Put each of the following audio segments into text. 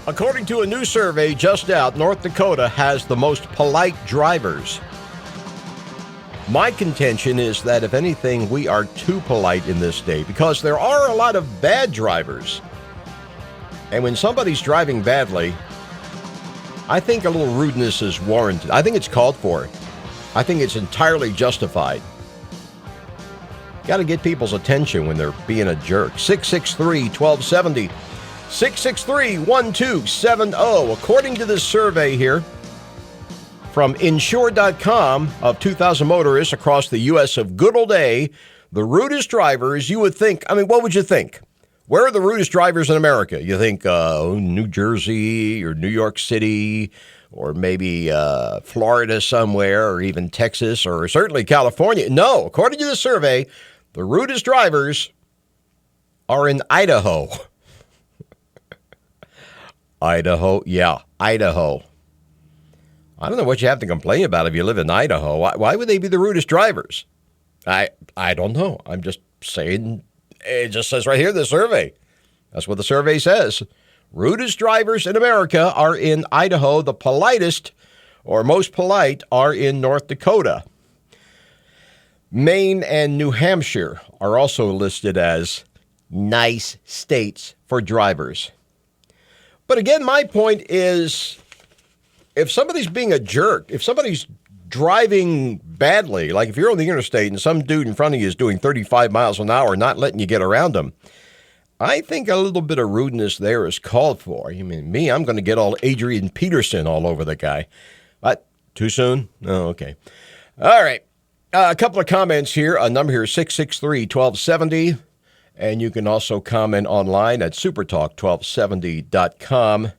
According to a new survey just out, North Dakota has the most polite drivers. My contention is that, if anything, we are too polite in this state because there are a lot of bad drivers. And when somebody's driving badly, I think a little rudeness is warranted. I think it's called for. I think it's entirely justified. Got to get people's attention when they're being a jerk. 663-1270. 663-1270. According to this survey here from Insure.com of 2,000 motorists across the U.S. of good old A, the rudest drivers, you would think, what would you think? Where are the rudest drivers in America? You think New Jersey or New York City or maybe Florida somewhere or even Texas or certainly California? No, according to the survey, the rudest drivers are in Idaho. Idaho. I don't know what you have to complain about if you live in Idaho. Why would they be the rudest drivers? I don't know. I'm just saying, it just says right here in the survey. That's what the survey says. Rudest drivers in America are in Idaho. The politest or most polite are in North Dakota. Maine and New Hampshire are also listed as nice states for drivers. But again, my point is, if somebody's being a jerk, if somebody's driving badly, like if you're on the interstate and some dude in front of you is doing 35 miles an hour, not letting you get around them, I think a little bit of rudeness there is called for. I'm going to get all Adrian Peterson all over the guy. What? Too soon? Oh, okay. All right. A couple of comments here. A number here is 663-1270. And you can also comment online at supertalk1270.com.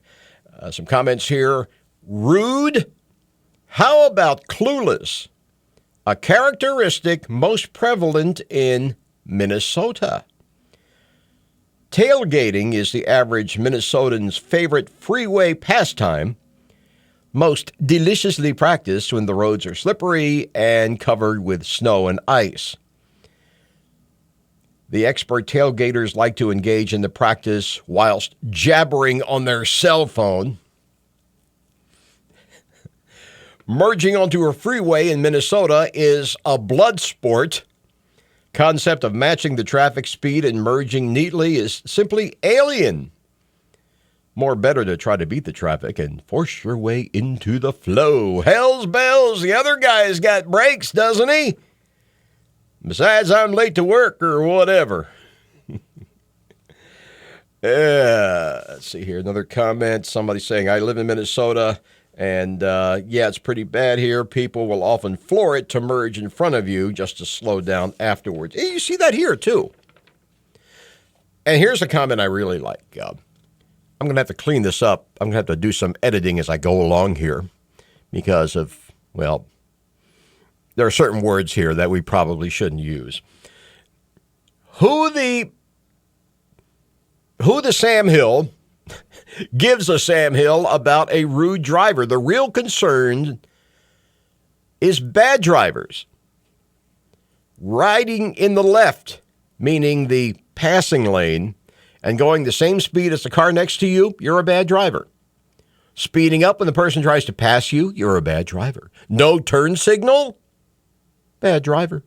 Some comments here. Rude. How about clueless? A characteristic most prevalent in Minnesota. Tailgating is the average Minnesotan's favorite freeway pastime, most deliciously practiced when the roads are slippery and covered with snow and ice. The expert tailgaters like to engage in the practice whilst jabbering on their cell phone. Merging onto a freeway in Minnesota is a blood sport. Concept of matching the traffic speed and merging neatly is simply alien. More better to try to beat the traffic and force your way into the flow. Hell's bells, the other guy's got brakes, doesn't he? Besides, I'm late to work or whatever. Let's see here. Another comment. Somebody saying, I live in Minnesota, and it's pretty bad here. People will often floor it to merge in front of you just to slow down afterwards. You see that here, too. And here's a comment I really like. I'm going to have to clean this up. I'm going to have to do some editing as I go along here because of, there are certain words here that we probably shouldn't use. Who the Sam Hill gives a Sam Hill about a rude driver? The real concern is bad drivers. Riding in the left, meaning the passing lane, and going the same speed as the car next to you, you're a bad driver. Speeding up when the person tries to pass you, you're a bad driver. No turn signal? Bad driver.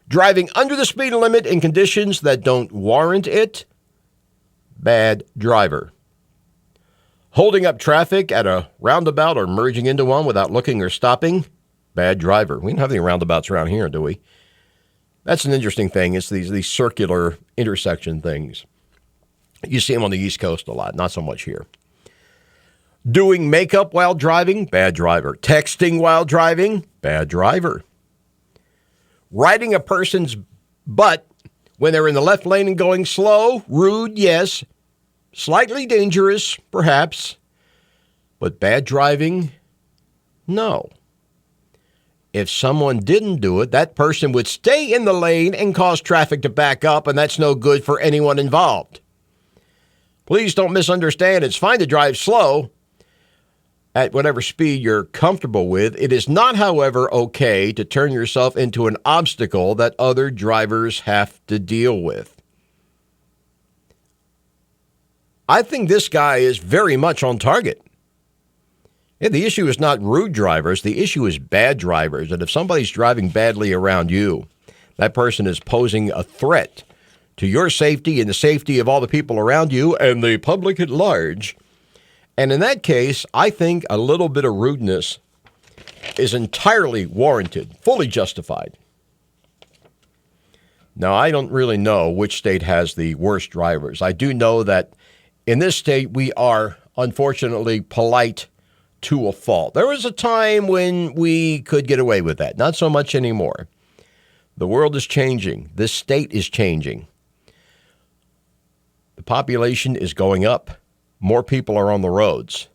Driving under the speed limit in conditions that don't warrant it? Bad driver. Holding up traffic at a roundabout or merging into one without looking or stopping? Bad driver. We don't have any roundabouts around here, do we? That's an interesting thing. It's these circular intersection things. You see them on the East Coast a lot, not so much here. Doing makeup while driving? Bad driver. Texting while driving? Bad driver. Riding a person's butt when they're in the left lane and going slow? Rude, yes. Slightly dangerous, perhaps. But bad driving? No. If someone didn't do it, that person would stay in the lane and cause traffic to back up, and that's no good for anyone involved. Please don't misunderstand. It's fine to drive slow at whatever speed you're comfortable with. It is not, however, okay to turn yourself into an obstacle that other drivers have to deal with. I think this guy is very much on target. Yeah, the issue is not rude drivers. The issue is bad drivers. And if somebody's driving badly around you, that person is posing a threat to your safety and the safety of all the people around you and the public at large. And in that case, I think a little bit of rudeness is entirely warranted, fully justified. Now, I don't really know which state has the worst drivers. I do know that in this state, we are, unfortunately, polite to a fault. There was a time when we could get away with that. Not so much anymore. The world is changing. This state is changing. The population is going up. More people are on the roads.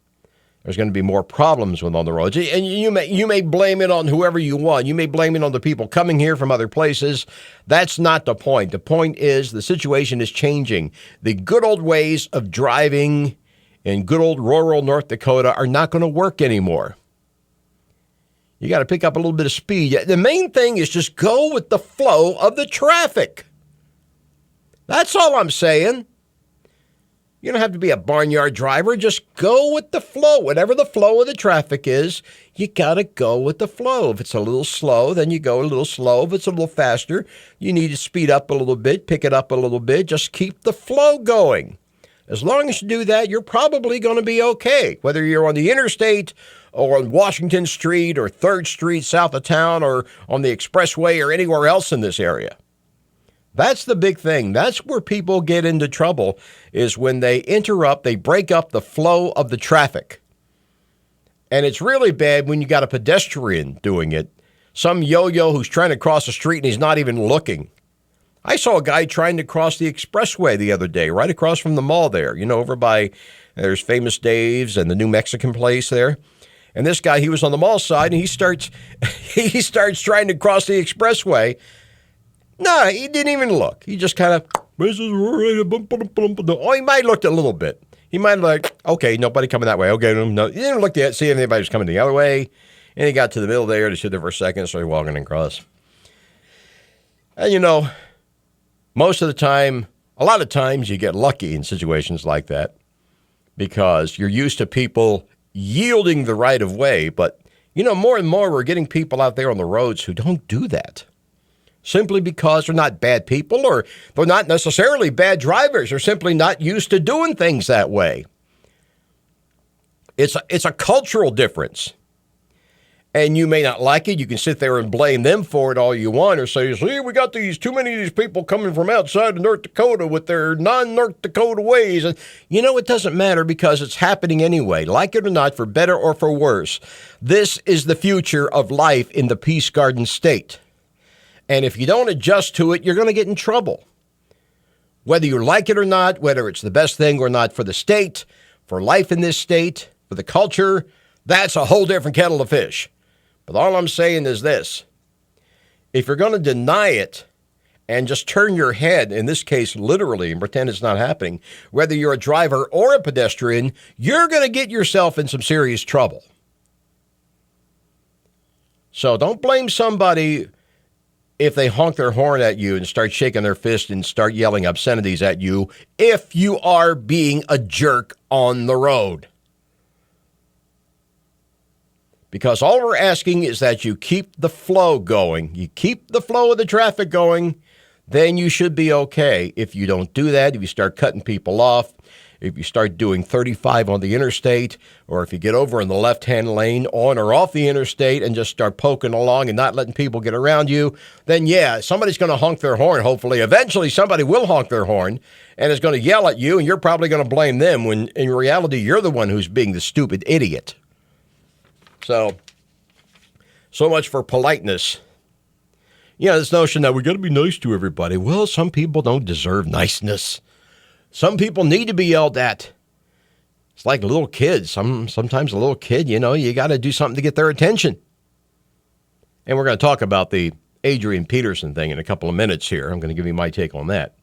There's going to be more problems on the roads. And you may blame it on whoever you want. You may blame it on the people coming here from other places. That's not the point. The point is the situation is changing. The good old ways of driving in good old rural North Dakota are not going to work anymore. You got to pick up a little bit of speed. The main thing is just go with the flow of the traffic. That's all I'm saying. You don't have to be a barnyard driver. Just go with the flow. Whatever the flow of the traffic is, you got to go with the flow. If it's a little slow, then you go a little slow. If it's a little faster, you need to speed up a little bit, pick it up a little bit. Just keep the flow going. As long as you do that, you're probably going to be okay. Whether you're on the interstate or on Washington Street or 3rd Street south of town or on the expressway or anywhere else in this area. That's the big thing. That's where people get into trouble, is when they interrupt, they break up the flow of the traffic. And it's really bad when you got a pedestrian doing it. Some yo-yo who's trying to cross the street and he's not even looking. I saw a guy trying to cross the expressway the other day, right across from the mall there, over by, there's Famous Dave's and the new Mexican place there. And this guy, he was on the mall side, and he starts trying to cross the expressway. No, he didn't even look. He just kind of, oh, he might have looked a little bit. He might have okay, nobody coming that way. Okay, no, he didn't look to see if anybody was coming the other way. And he got to the middle there, to sit there for a second, started walking across. And most of the time, a lot of times you get lucky in situations like that because you're used to people yielding the right of way. But, more and more we're getting people out there on the roads who don't do that. Simply because they're not bad people or they're not necessarily bad drivers. They're simply not used to doing things that way. It's a cultural difference. And you may not like it. You can sit there and blame them for it all you want or say, see, we got too many of these people coming from outside of North Dakota with their non-North Dakota ways. And, it doesn't matter because it's happening anyway. Like it or not, for better or for worse. This is the future of life in the Peace Garden State. And if you don't adjust to it, you're going to get in trouble. Whether you like it or not, whether it's the best thing or not for the state, for life in this state, for the culture, that's a whole different kettle of fish. But all I'm saying is this. If you're going to deny it and just turn your head, in this case literally, and pretend it's not happening, whether you're a driver or a pedestrian, you're going to get yourself in some serious trouble. So don't blame somebody if they honk their horn at you and start shaking their fist and start yelling obscenities at you if you are being a jerk on the road. Because all we're asking is that you keep the flow going. You keep the flow of the traffic going, then you should be okay. If you don't do that, if you start cutting people off, if you start doing 35 on the interstate, or if you get over in the left-hand lane on or off the interstate and just start poking along and not letting people get around you, then yeah, somebody's going to honk their horn, hopefully. Eventually, somebody will honk their horn and is going to yell at you, and you're probably going to blame them when in reality, you're the one who's being the stupid idiot. So much for politeness. This notion that we got to be nice to everybody. Well, some people don't deserve niceness. Some people need to be yelled at. It's like little kids. Sometimes a little kid, you got to do something to get their attention. And we're going to talk about the Adrian Peterson thing in a couple of minutes here. I'm going to give you my take on that.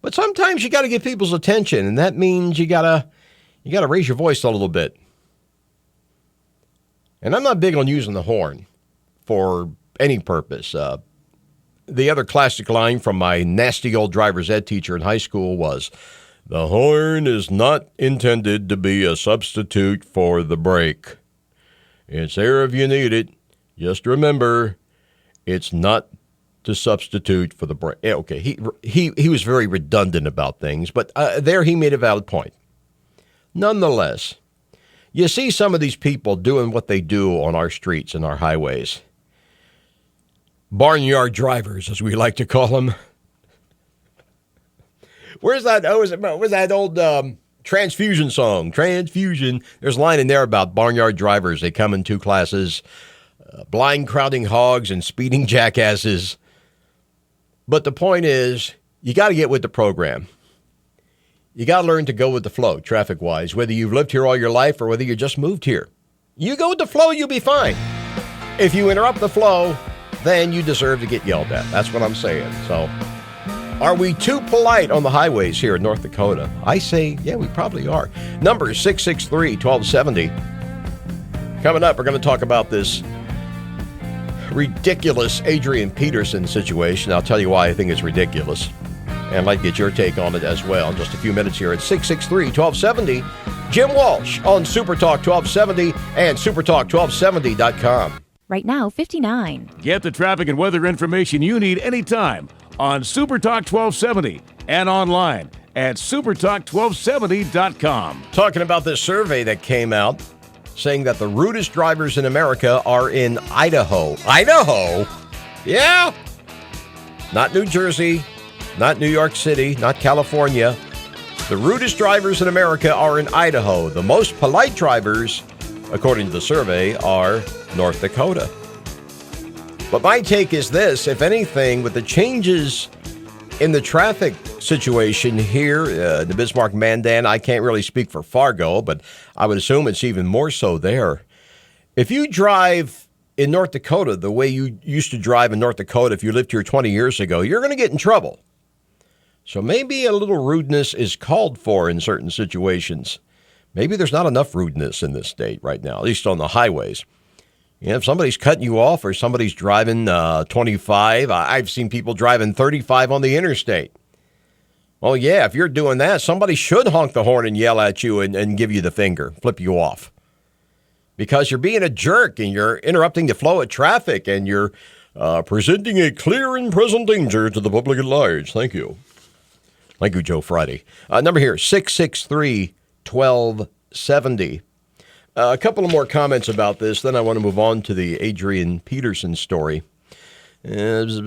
But sometimes you got to get people's attention, and that means you got to raise your voice a little bit. And I'm not big on using the horn for any purpose. The other classic line from my nasty old driver's ed teacher in high school was, The horn is not intended to be a substitute for the brake. It's there if you need it. Just remember, it's not to substitute for the brake. Okay, he was very redundant about things, but there he made a valid point. Nonetheless, you see some of these people doing what they do on our streets and our highways. Barnyard drivers, as we like to call them. Where's that? Was that old Transfusion song? Transfusion. There's a line in there about barnyard drivers. They come in two classes, blind crowding hogs and speeding jackasses. But the point is, you got to get with the program. You got to learn to go with the flow, traffic-wise, whether you've lived here all your life or whether you just moved here. You go with the flow, you'll be fine. If you interrupt the flow, then you deserve to get yelled at. That's what I'm saying. So, are we too polite on the highways here in North Dakota? I say, yeah, we probably are. Number 663-1270. Coming up, we're going to talk about this ridiculous Adrian Peterson situation. I'll tell you why I think it's ridiculous. And I'd like to get your take on it as well in just a few minutes here at 663-1270. Jim Walsh on Super Talk 1270 and supertalk1270.com. Right now, 59. Get the traffic and weather information you need anytime on Super Talk 1270 and online at supertalk1270.com. Talking about this survey that came out saying that the rudest drivers in America are in Idaho. Idaho? Yeah. Not New Jersey, not New York City, not California. The rudest drivers in America are in Idaho. The most polite drivers, according to the survey, are North Dakota. But my take is this: if anything, with the changes in the traffic situation here, the Bismarck-Mandan, I can't really speak for Fargo, but I would assume it's even more so there. If you drive in North Dakota the way you used to drive in North Dakota if you lived here 20 years ago, you're going to get in trouble. So maybe a little rudeness is called for in certain situations. Maybe there's not enough rudeness in this state right now, at least on the highways. You know, if somebody's cutting you off or somebody's driving 25, I've seen people driving 35 on the interstate. Well, yeah, if you're doing that, somebody should honk the horn and yell at you and give you the finger, flip you off. Because you're being a jerk and you're interrupting the flow of traffic and you're presenting a clear and present danger to the public at large. Thank you. Thank you, Joe Friday. Number here, 663-1270. A couple of more comments about this, then I want to move on to the Adrian Peterson story. Was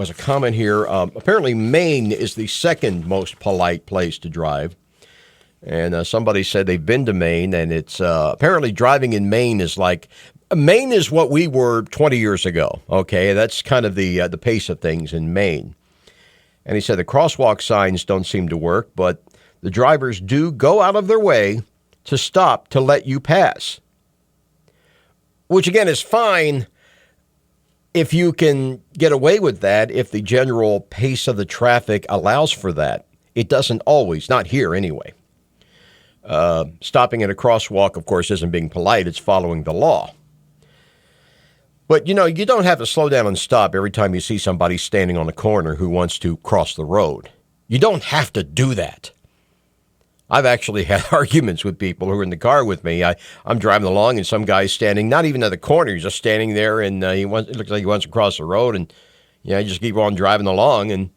a comment here. Apparently, Maine is the second most polite place to drive. And somebody said they've been to Maine, and it's apparently driving in Maine is like, Maine is what we were 20 years ago, okay? That's kind of the pace of things in Maine. And he said the crosswalk signs don't seem to work, but the drivers do go out of their way to stop to let you pass. Which, again, is fine if you can get away with that, if the general pace of the traffic allows for that. It doesn't always, not here anyway. Stopping at a crosswalk, of course, isn't being polite. It's following the law. But, you know, you don't have to slow down and stop every time you see somebody standing on a corner who wants to cross the road. You don't have to do that. I've actually had arguments with people who are in the car with me. I'm driving along and some guy's standing, not even at the corner, he's just standing there and it looks like he wants to cross the road. And, I just keep on driving along and,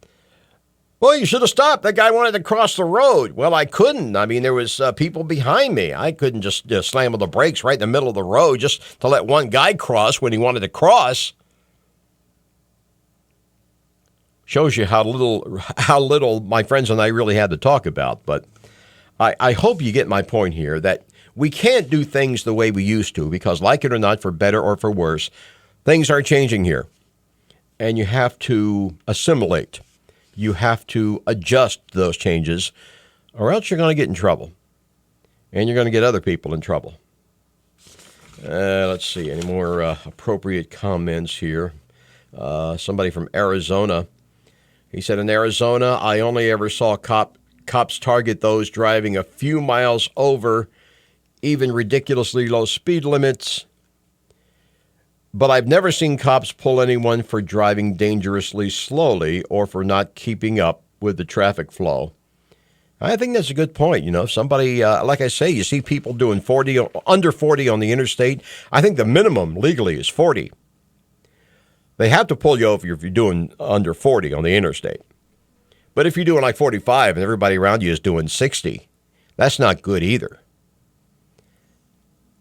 well, you should have stopped. That guy wanted to cross the road. Well, I couldn't. I mean, there was people behind me. I couldn't just slam on the brakes right in the middle of the road just to let one guy cross when he wanted to cross. Shows you how little my friends and I really had to talk about. But I hope you get my point here that we can't do things the way we used to because, like it or not, for better or for worse, things are changing here. And you have to assimilate. You have to adjust those changes, or else you're going to get in trouble. And you're going to get other people in trouble. Let's see, any more appropriate comments here? Somebody from Arizona. He said, in Arizona, I only ever saw cops target those driving a few miles over even ridiculously low speed limits. But I've never seen cops pull anyone for driving dangerously slowly or for not keeping up with the traffic flow. I think that's a good point. You know, if somebody, like I say, you see people doing under 40 on the interstate. I think the minimum legally is 40. They have to pull you over if you're doing under 40 on the interstate. But if you're doing like 45 and everybody around you is doing 60, that's not good either.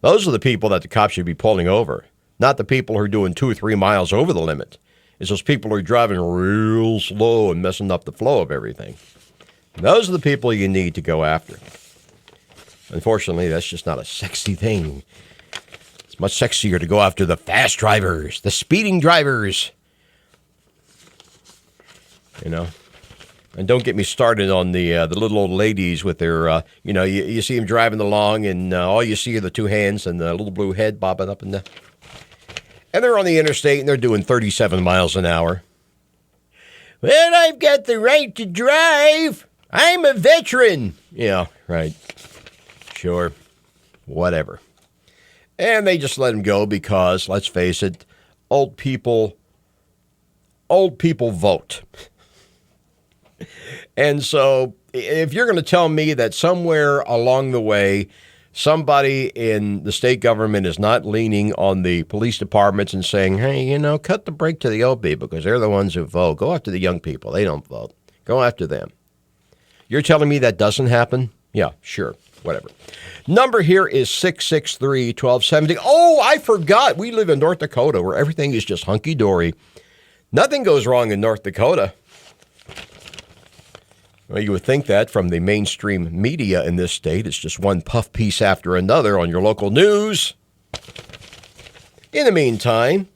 Those are the people that the cops should be pulling over, not the people who are doing 2 or 3 miles over the limit. It's those people who are driving real slow and messing up the flow of everything. Those are the people you need to go after. Unfortunately, that's just not a sexy thing. It's much sexier to go after the fast drivers, the speeding drivers. You know? And don't get me started on the little old ladies with their, you see them driving along and all you see are the 2 hands and the little blue head bobbing up and down. And they're on the interstate and they're doing 37 miles an hour. Well, I've got the right to drive. I'm a veteran. Yeah, right. Sure. Whatever. And they just let him go because, let's face it, old people vote. And so if you're going to tell me that somewhere along the way, somebody in the state government is not leaning on the police departments and saying, hey, cut the brake to the old people because they're the ones who vote. Go after the young people. They don't vote. Go after them. You're telling me that doesn't happen? Yeah, sure. Whatever. Number here is 663-1270. Oh, I forgot. We live in North Dakota where everything is just hunky-dory. Nothing goes wrong in North Dakota. Well, you would think that from the mainstream media in this state. It's just one puff piece after another on your local news. In the meantime,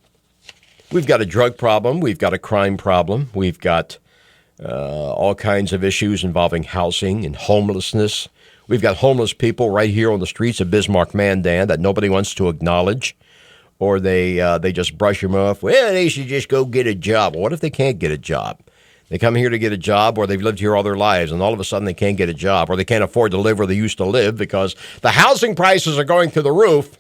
we've got a drug problem. We've got a crime problem. We've got all kinds of issues involving housing and homelessness. We've got homeless people right here on the streets of Bismarck, Mandan that nobody wants to acknowledge, or they just brush them off. Well, they should just go get a job. Well, what if they can't get a job? They come here to get a job, or they've lived here all their lives, and all of a sudden they can't get a job, or they can't afford to live where they used to live because the housing prices are going through the roof.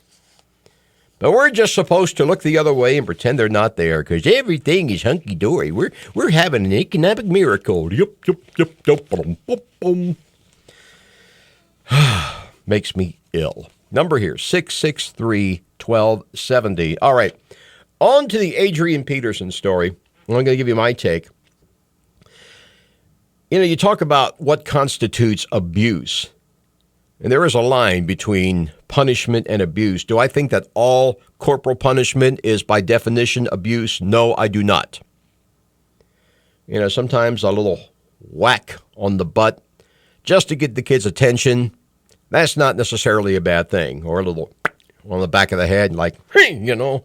But we're just supposed to look the other way and pretend they're not there because everything is hunky-dory. We're having an economic miracle. Yup. Makes me ill. Number here, 663-1270. All right, on to the Adrian Peterson story. I'm going to give you my take. You talk about what constitutes abuse. And there is a line between punishment and abuse. Do I think that all corporal punishment is by definition abuse? No, I do not. Sometimes a little whack on the butt just to get the kid's attention, that's not necessarily a bad thing. Or a little on the back of the head, like, hey, you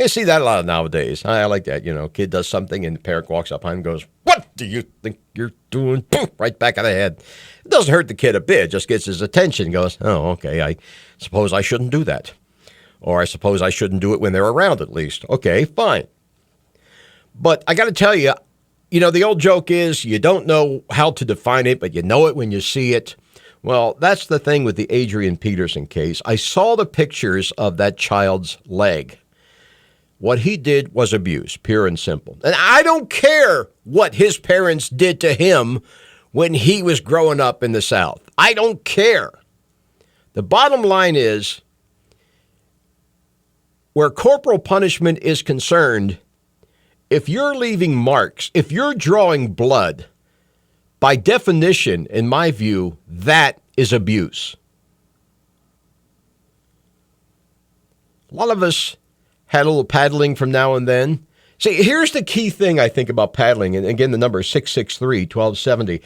see that a lot nowadays. I like that, kid does something and the parent walks up behind him and goes, what do you think you're doing? Boom, right back of the head. It doesn't hurt the kid a bit, just gets his attention, goes, oh, okay, I suppose I shouldn't do that. Or I suppose I shouldn't do it when they're around at least. Okay, fine. But I got to tell you, the old joke is you don't know how to define it, but you know it when you see it. Well, that's the thing with the Adrian Peterson case. I saw the pictures of that child's leg. What he did was abuse, pure and simple. And I don't care what his parents did to him when he was growing up in the South. I don't care. The bottom line is, where corporal punishment is concerned, if you're leaving marks, if you're drawing blood, by definition, in my view, that is abuse. A lot of us had a little paddling from now and then. See, here's the key thing I think about paddling. And again, the number is 663-1270.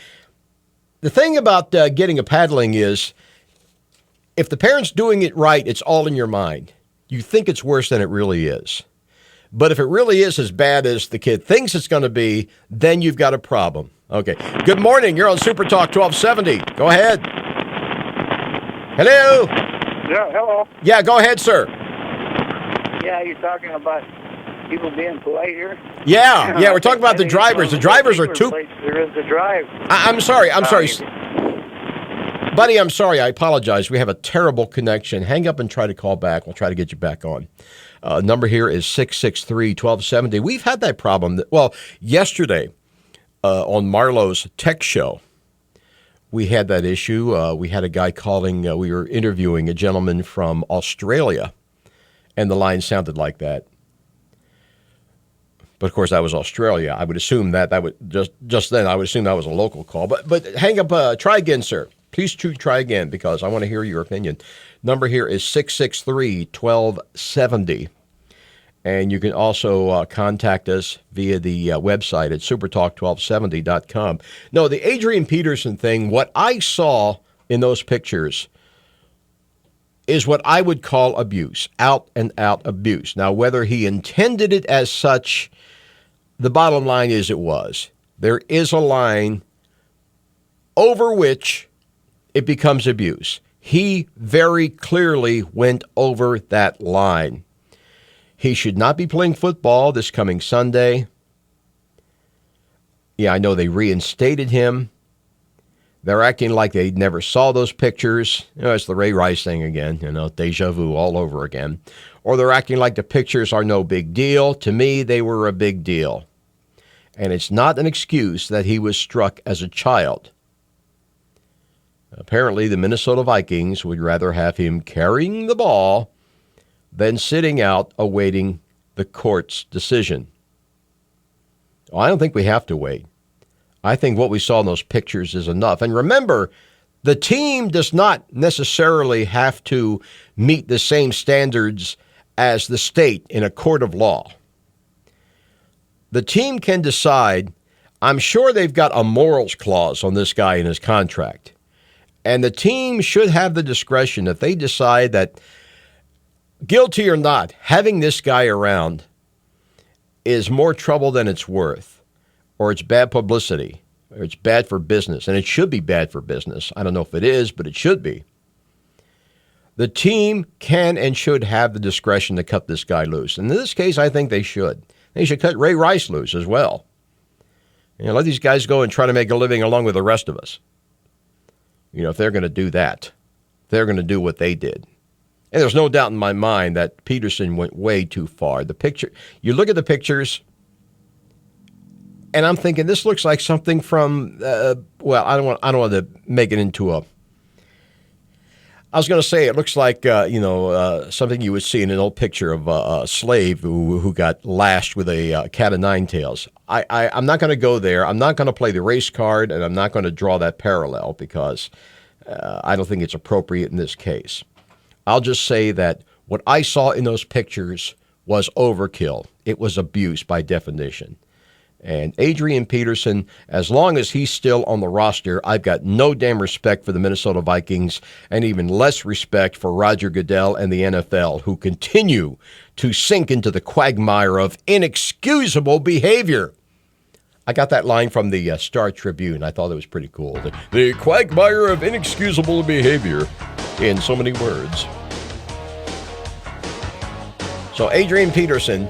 The thing about getting a paddling is if the parent's doing it right, it's all in your mind. You think it's worse than it really is. But if it really is as bad as the kid thinks it's going to be, then you've got a problem. Okay. Good morning. You're on Super Talk 1270. Go ahead. Hello. Yeah, hello. Yeah, go ahead, sir. Yeah, you're talking about people being polite here? Yeah, we're talking about the drivers. The drivers are too... There is a drive. I'm sorry. Buddy, I'm sorry. I apologize. We have a terrible connection. Hang up and try to call back. We'll try to get you back on. Number here is 663-1270. We've had that problem. Yesterday, on Marlowe's Tech Show, we had that issue. We had a guy calling. We were interviewing a gentleman from Australia, and the line sounded like that. But of course, that was Australia. I would assume that would just then. I would assume that was a local call. But hang up. Try again, sir. Please try again because I want to hear your opinion. Number here is 663-1270. And you can also contact us via the website at supertalk1270.com. No, the Adrian Peterson thing, what I saw in those pictures is what I would call abuse, out and out abuse. Now, whether he intended it as such, the bottom line is it was. There is a line over which it becomes abuse. He very clearly went over that line. He should not be playing football this coming Sunday. Yeah, I know they reinstated him. They're acting like they never saw those pictures. It's the Ray Rice thing again, deja vu all over again. Or they're acting like the pictures are no big deal. To me, they were a big deal. And it's not an excuse that he was struck as a child. Apparently, the Minnesota Vikings would rather have him carrying the ball than sitting out awaiting the court's decision. I don't think we have to wait. I think what we saw in those pictures is enough. And remember, the team does not necessarily have to meet the same standards as the state in a court of law. The team can decide, I'm sure they've got a morals clause on this guy in his contract. And the team should have the discretion if they decide that guilty or not, having this guy around is more trouble than it's worth, or it's bad publicity, or it's bad for business, and it should be bad for business. I don't know if it is, but it should be. The team can and should have the discretion to cut this guy loose. And in this case, I think they should. They should cut Ray Rice loose as well. Let these guys go and try to make a living along with the rest of us. If they're going to do that, they're going to do what they did. And there's no doubt in my mind that Peterson went way too far. You look at the pictures, and I'm thinking this looks like something from. I don't want to make it into a. I was going to say it looks like something you would see in an old picture of a slave who got lashed with a cat of nine tails. I'm not going to go there. I'm not going to play the race card, and I'm not going to draw that parallel because I don't think it's appropriate in this case. I'll just say that what I saw in those pictures was overkill. It was abuse by definition. And Adrian Peterson, as long as he's still on the roster, I've got no damn respect for the Minnesota Vikings and even less respect for Roger Goodell and the NFL, who continue to sink into the quagmire of inexcusable behavior. I got that line from the Star Tribune. I thought it was pretty cool. The quagmire of inexcusable behavior in so many words. So Adrian Peterson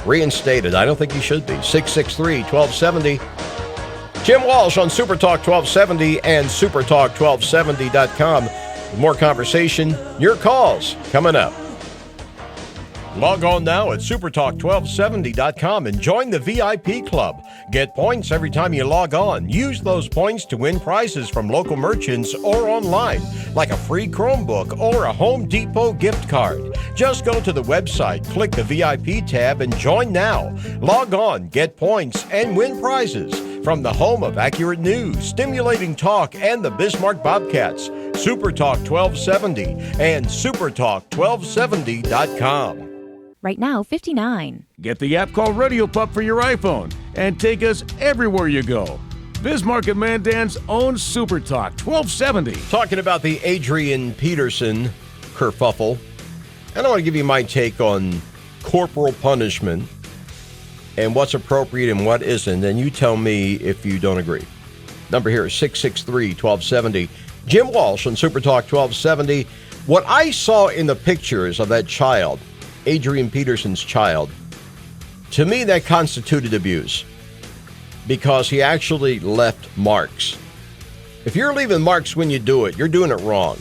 reinstated. I don't think he should be. 663-1270. Jim Walsh on Supertalk 1270 and supertalk1270.com. With more conversation, your calls coming up. Log on now at supertalk1270.com and join the VIP club. Get points every time you log on. Use those points to win prizes from local merchants or online, like a free Chromebook or a Home Depot gift card. Just go to the website, click the VIP tab, and join now. Log on, get points, and win prizes from the home of accurate news, stimulating talk, and the Bismarck Bobcats. Supertalk 1270 and supertalk1270.com. Right now, 59. Get the app called Radio Pup for your iPhone and take us everywhere you go. Bismarck and Mandan's own Super Talk 1270. Talking about the Adrian Peterson kerfuffle, and I want to give you my take on corporal punishment and what's appropriate and what isn't, and you tell me if you don't agree. Number here is 663-1270. Jim Walsh on Super Talk 1270. What I saw in the pictures of that child, Adrian Peterson's child, to me that constituted abuse because he actually left marks. If you're leaving marks when you do it, you're doing it wrong.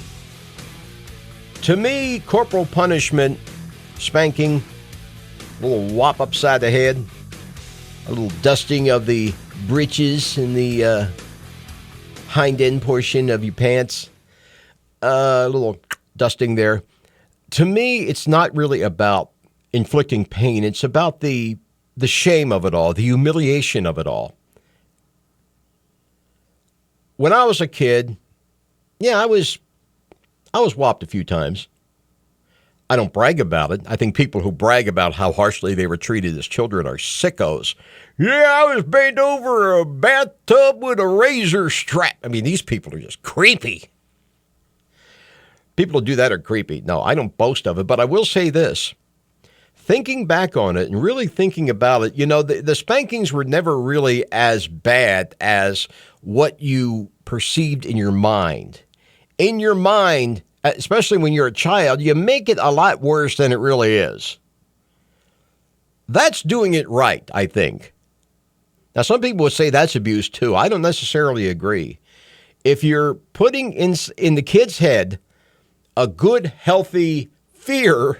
To me, corporal punishment, spanking, a little whop upside the head, a little dusting of the breeches in the hind end portion of your pants. A little dusting there. To me, it's not really about inflicting pain. It's about the shame of it all, the humiliation of it all. When I was a kid, yeah, I was whopped a few times. I don't brag about it. I think people who brag about how harshly they were treated as children are sickos. Yeah, I was bent over a bathtub with a razor strap. I mean, these people are just creepy. People who do that are creepy. No, I don't boast of it, but I will say this. Thinking back on it and really thinking about it, you know, the spankings were never really as bad as what you perceived in your mind. In your mind, especially when you're a child, you make it a lot worse than it really is. That's doing it right, I think. Now, some people would say that's abuse too. I don't necessarily agree. If you're putting in the kid's head a good, healthy fear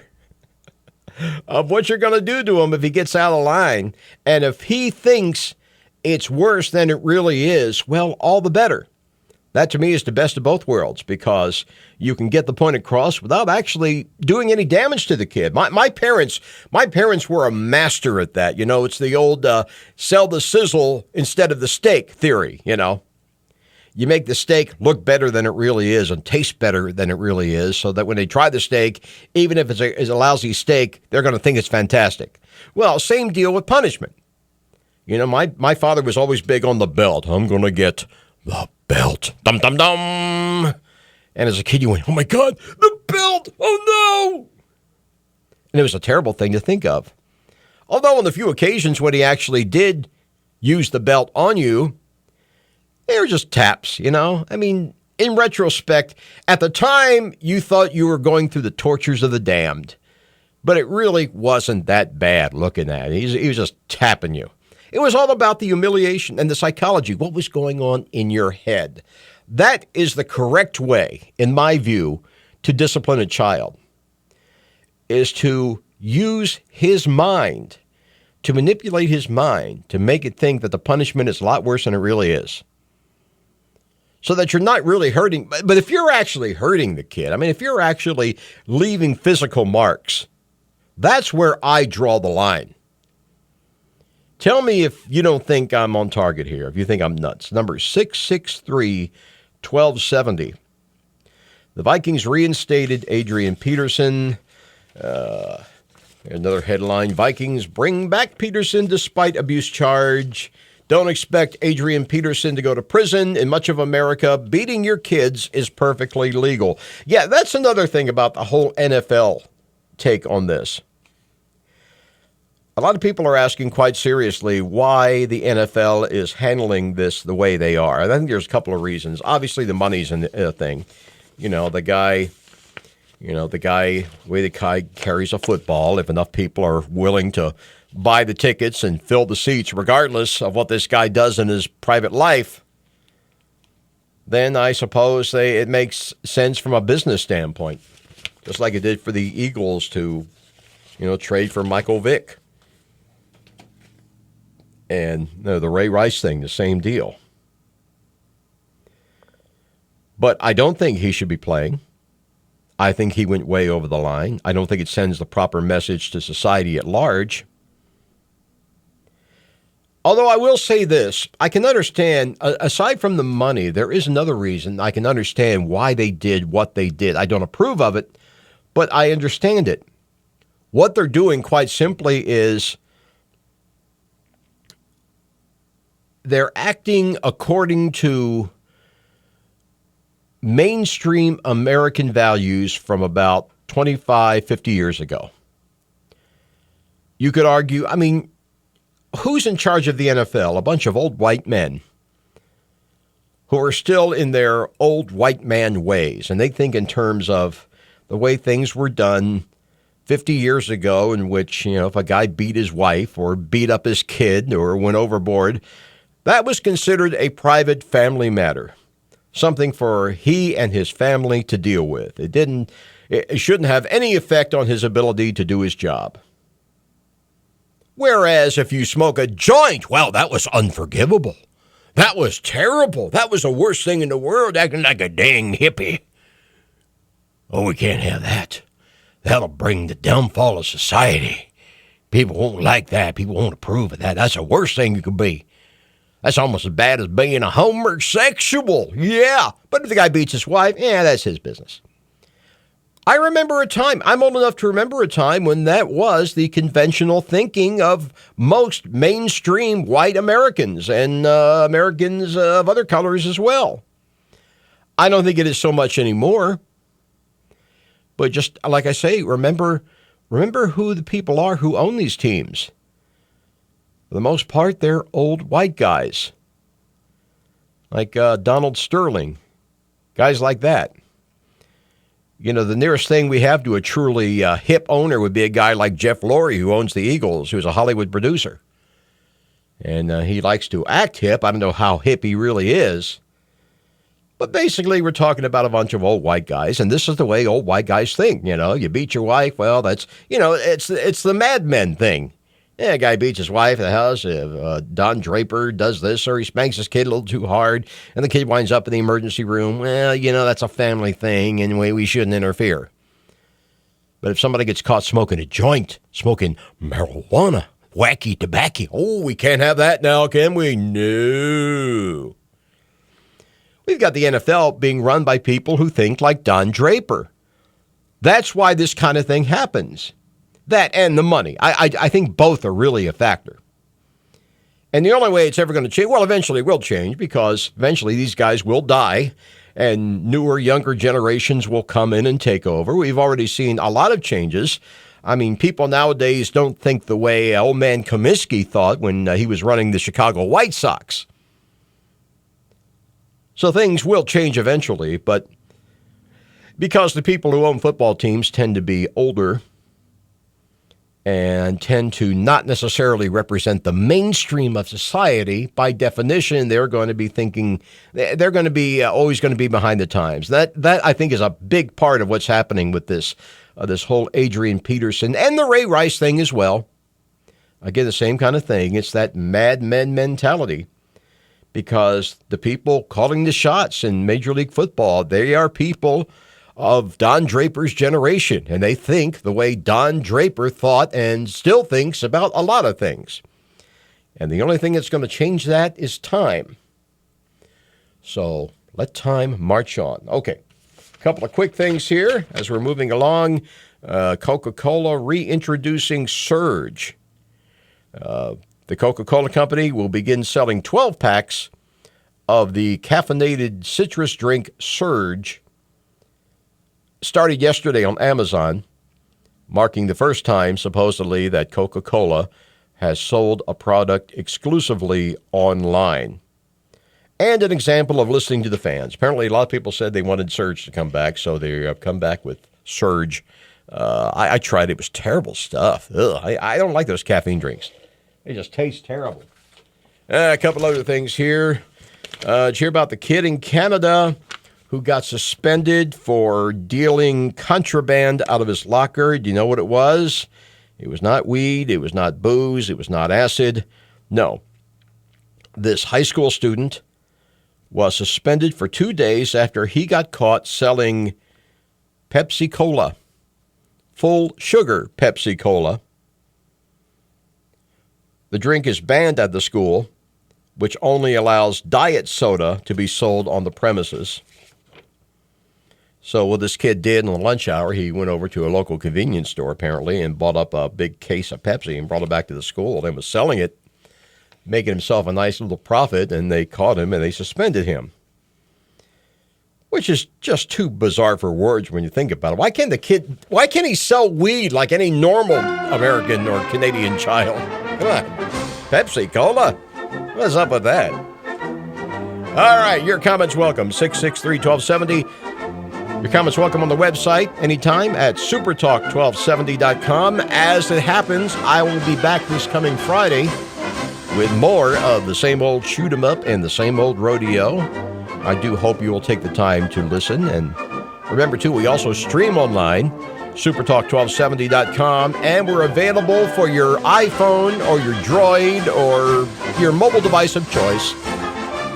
of what you're going to do to him if he gets out of line, and if he thinks it's worse than it really is, well, all the better. That, to me, is the best of both worlds because you can get the point across without actually doing any damage to the kid. My parents were a master at that. You know, it's the old sell the sizzle instead of the steak theory, you know. You make the steak look better than it really is and taste better than it really is so that when they try the steak, even if it's a lousy steak, they're going to think it's fantastic. Well, same deal with punishment. You know, my father was always big on the belt. I'm going to get the belt. Dum, dum, dum. And as a kid, you went, oh, my God, the belt. Oh, no. And it was a terrible thing to think of. Although on the few occasions when he actually did use the belt on you, they were just taps, you know? I mean, in retrospect, at the time, you thought you were going through the tortures of the damned. But it really wasn't that bad looking at it. He was just tapping you. It was all about the humiliation and the psychology. What was going on in your head? That is the correct way, in my view, to discipline a child, is to use his mind, to manipulate his mind, to make it think that the punishment is a lot worse than it really is. So that you're not really hurting. But if you're actually hurting the kid, I mean, if you're actually leaving physical marks, that's where I draw the line. Tell me if you don't think I'm on target here, if you think I'm nuts. Number 663-1270. The Vikings reinstated Adrian Peterson. Another headline, Vikings bring back Peterson despite abuse charge. Don't expect Adrian Peterson to go to prison. In much of America, beating your kids is perfectly legal. Yeah, that's another thing about the whole NFL take on this. A lot of people are asking quite seriously why the NFL is handling this the way they are. I think there's a couple of reasons. Obviously, the money's in the thing. You know, the way the guy carries a football, if enough people are willing to buy the tickets and fill the seats, regardless of what this guy does in his private life, then I suppose it makes sense from a business standpoint, just like it did for the Eagles to, trade for Michael Vick. And the Ray Rice thing, the same deal. But I don't think he should be playing. I think he went way over the line. I don't think it sends the proper message to society at large. Although I will say this, I can understand, aside from the money, there is another reason I can understand why they did what they did. I don't approve of it, but I understand it. What they're doing, quite simply, is they're acting according to mainstream American values from about 25, 50 years ago. You could argue, who's in charge of the NFL? A bunch of old white men who are still in their old white man ways. And they think in terms of the way things were done 50 years ago, in which, if a guy beat his wife or beat up his kid or went overboard, that was considered a private family matter, something for he and his family to deal with. It shouldn't have any effect on his ability to do his job. Whereas if you smoke a joint, well, that was unforgivable. That was terrible. That was the worst thing in the world, acting like a dang hippie. Oh, we can't have that. That'll bring the downfall of society. People won't like that. People won't approve of that. That's the worst thing you could be. That's almost as bad as being a homosexual. Yeah. But if the guy beats his wife, that's his business. I remember a time, I'm old enough to remember a time when that was the conventional thinking of most mainstream white Americans and Americans of other colors as well. I don't think it is so much anymore. But just like I say, remember who the people are who own these teams. For the most part, they're old white guys. Like Donald Sterling, guys like that. You know, the nearest thing we have to a truly hip owner would be a guy like Jeff Lurie, who owns the Eagles, who's a Hollywood producer. And he likes to act hip. I don't know how hip he really is. But basically, we're talking about a bunch of old white guys, and this is the way old white guys think. You know, you beat your wife, well, that's, it's the Mad Men thing. Yeah, a guy beats his wife in the house. Don Draper does this, or he spanks his kid a little too hard, and the kid winds up in the emergency room. Well, that's a family thing, and we shouldn't interfere. But if somebody gets caught smoking a joint, smoking marijuana, wacky tobacco, oh, we can't have that now, can we? No. We've got the NFL being run by people who think like Don Draper. That's why this kind of thing happens. That and the money. I think both are really a factor. And the only way it's ever going to change, well, eventually it will change because eventually these guys will die and newer, younger generations will come in and take over. We've already seen a lot of changes. I mean, people nowadays don't think the way old man Comiskey thought when he was running the Chicago White Sox. So things will change eventually, but because the people who own football teams tend to be older and tend to not necessarily represent the mainstream of society, by definition, they're going to be thinking, they're going to be always going to be behind the times. That I think is a big part of what's happening with this whole Adrian Peterson and the Ray Rice thing as well. Again, the same kind of thing. It's that Mad Men mentality. Because the people calling the shots in Major League Football, they are people of Don Draper's generation, and they think the way Don Draper thought and still thinks about a lot of things. And the only thing that's going to change that is time. So let time march on. Okay, a couple of quick things here as we're moving along. Coca-Cola reintroducing Surge. The Coca-Cola Company will begin selling 12 packs of the caffeinated citrus drink Surge. Started yesterday on Amazon, marking the first time, supposedly, that Coca-Cola has sold a product exclusively online. And an example of listening to the fans. Apparently, a lot of people said they wanted Surge to come back, so they have come back with Surge. I tried it. It was terrible stuff. Ugh, I don't like those caffeine drinks. They just taste terrible. A couple other things here. Did you hear about the kid in Canada who got suspended for dealing contraband out of his locker? Do you know what it was? It was not weed. It was not booze. It was not acid. No. This high school student was suspended for 2 days after he got caught selling Pepsi Cola, full sugar Pepsi Cola. The drink is banned at the school, which only allows diet soda to be sold on the premises. So what this kid did in the lunch hour, he went over to a local convenience store, apparently, and bought up a big case of Pepsi and brought it back to the school and was selling it, making himself a nice little profit, and they caught him and they suspended him. Which is just too bizarre for words when you think about it. Why can't he sell weed like any normal American or Canadian child? Come on. Pepsi Cola? What's up with that? All right, your comments welcome. 663-1270. Your comments welcome on the website anytime at supertalk1270.com. As it happens, I will be back this coming Friday with more of the same old shoot 'em up and the same old rodeo. I do hope you will take the time to listen and Remember, too, we also stream online, supertalk1270.com, and we're available for your iPhone or your Droid or your mobile device of choice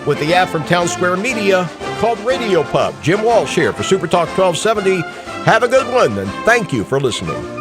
with the app from Town Square Media called Radio Pub. Jim Walsh here for Supertalk 1270. Have a good one, and thank you for listening.